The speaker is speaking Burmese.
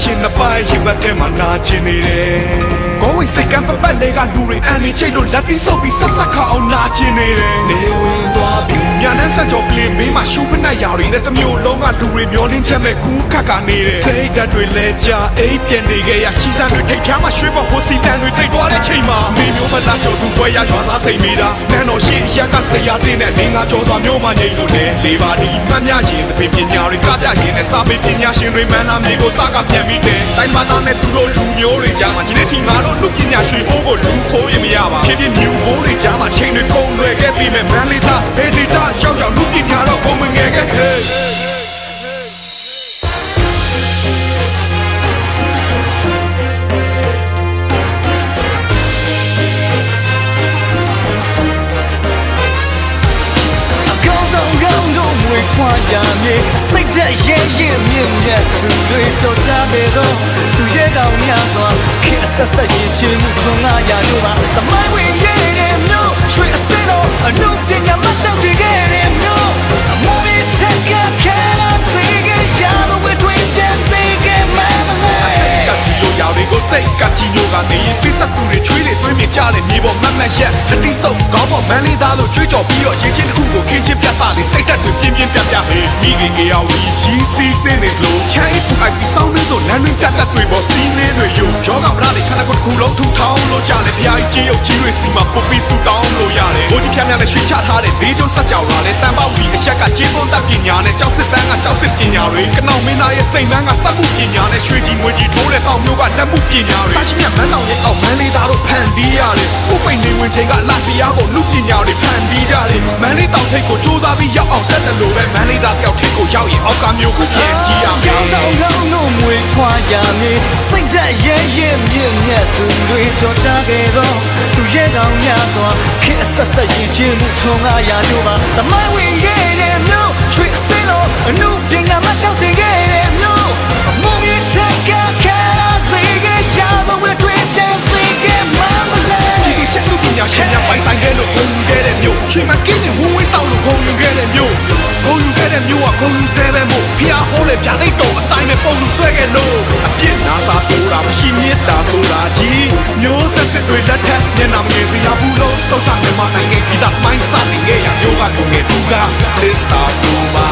ရှင်နှစ်ပိုင်းရင်ဘတ်ထဲမှာနာကျင်နေတယ်ကိုယ်ဝိစိတ်ကံပတ်လေကလူတွေအန်နေချိတ်လို့လက်ပြီးဆုပ်ပြီးဆက်ဆက်ခါအောင်နာကျင်နေတယ်နေဝင်သွားပြီညာနဲ့ဆက်ကြောကလေးမင်းမရှူဖက်နဲ့ရာတွေနဲ့တမျိုးလုံးကလူတွေမျောလင်းချက်မဲ့ကူးခတ်ကနေတယ်စိတ်ဓာတ်တွေလဲကြအိပ်ပြက်နေခဲ့ရချီစံတွေထိတ်ဖြားမှရွှေပေါ်ဟိုစီတန်တွေတိတ်သွားတဲ့ချိန်မှာမိမျိုးမသားကြောသူပွဲရရွာသားစိတ်မိတာနန်းတော်ရှိရက်ကဆရာတင်းနဲ့ငင်းငါကြောသွားမျိုးမှငိမ့်လို့တယ်လေးပါဒီမှတ်မြရင်တပင်ပညာတွေကပြရင်နဲ့စာပေပညာရှင်တွေမှန်းလာမြေကိုစကားပြန်ပြီးတယ်တိုင်းမသားနဲ့သူတို့လူမျိုးတွေကြားမှာဒီနေ့ထိငါတို့လူပညာရွှေဘိုးကိုလူခိုးရင်မရပါဖြစ်ဖြစ်မြူဘိုးတွေကြားမှာချိန်တွေကုန်လွယ်ခဲ့ပြီးမဲ့မန်လေးသားဒေဒီတာရောက်ရောက်လူပညာတော့ကုန်မငယ်ခဲ့ဟေးခွာရမြေစိတ်သက်ရဲရဲမြင့်မြတ်သူတွေကြောကြပေတော့သူရဲ့ကောင်းများစွာခေတ်ဆက်ဆက်ရင်ချင်မှုထုံငါရလို့ပါတမိုင်းဝင်ရဲတဲ့မျိုးရွှေအစင်းတော့အနုပညာမဆောက်တည်ခဲ့တဲ့မျိုးအမှုမီတက်ကခဲလာစေခဲ့ရလို့ဝေတွင်ချင်စေခဲ့မှမလားကတိလိုရောက်တွေကိုစိတ်ကတိညိုကနေပိစက်သူတွေချွေးတွေသွင်းပြကြတဲ့မြေပေါ်မတ်မတ်ရက်တတိဆုပ်ကောင်းပေါ်မန်းလေးသားလို့ကြွေးကြော်ပြီးတော့ရင်ချင်းတစ်ခုကိုခင်းချင်းပြတ်သားလေးစိတ်ဓာတ်တွေပြင်းပြင်းပြတ်ပြတ်ဟေးမိခင်ကရောက်ပြီးကြီးစီးစင်းနေလို့ချမ်းအိပ်ပူအိုက်ပြီးစောင်းနေဆိုလမ်းတွင်ပြတ်သက်တွေပေါ်စီးနေတွေယူယောဂဗလာတွေခန္ဓာကိုယ်တစ်ခုလုံးထူထောင်လို့ကြတယ်ဖျားကြီးကြေးရုပ်ကြီးတွေစီမှာပုတ်ပြီးဆူတောင်းလို့ရတယ်ဘိုးကြီးဖျားများနဲ့ရွှေချထားတဲ့လေးကျုံဆက်ကြော်လာတဲ့တန်ပေါက်ပြီးအချက်ကကြေးပွန်တက်ပညာနဲ့ကြောက်စစ်တန်းကကြောက်စစ်ပညာတွေကနောက်မင်းသားရဲ့စိတ်နှမ်းကစက်မှုပညာနဲ့ရွှေကြီးငွေကြီးထိုးတဲ့တောင်မျိုးကလက်မှုပညာတွေစာရှိမြတ်မန်းတောင်ရဲ့အောက်မန်းလေးသားတို့ဖန်တီးရတယ်ဥပိန်နေဝင်ချိန်ကလာတရားကိုလူပညာတွေဖန်တီးကြတယ်မန်းလေးတောင်ထိပ်ကိုစူးစမ်းပြီးရောက်အောင်တက်တယ်လို့ပဲမန်းလေးသားတယောက်ထိပ်ကိုရောက်ရင်အောက်ကမျိုးကိုပြန်ကြည့်ရမယ်ကောင်းတို့မွေခွာရမည်စိတ်ဓာတ်ရဲရဲမြင့်မြတ်သူတွေကြောကြခဲ့တော့သူရဲ့ကောင်းများစွာခေတ်ဆက်ဆက်ရင်ချင်းမှုထုံငါရလို့ပါတမိုင်းဝင်ရဲတဲ့မျိုးရွှေစင်းလို့အနုပညာမဆောက်တည်ခဲ့တဲ့မျိုးအမှုမြင့်တက်ကခဲလာစေခဲ့ရလို့ဝေတွင်ချင်စေခဲ့မှမလားဒီချက်လူပညာရှင်များပိုင်ဆိုင်ခဲ့လို့ဂုဏ်ယူခဲ့တဲ့မျိုးရွှေမကင်းတဲ့ဝဝတောက်လို့ဂုဏ်ယူခဲ့တဲ့မျိုးဂုဏ်ယူခဲ့တဲ့မျိုးကဂုဏ်ယူဆဲပဲမို့ဖျားဟောလေဗျာသိတော့အတိုင်းပဲပုံလူဆွဲခဲ့လို့အပြစ်နာစာဆိုတာမရှိမြတ်တာဆိုတာကြီးမျိုးဆက်တွေလက်ထက်မျက်နှာမငယ်စရာဘူးလို့စတော့တာမြန်မာနိုင်ငံဂီတမိုင်းစားနေခဲ့ရမျိုးကလူငယ်သူကလစ်စာဆိုပါ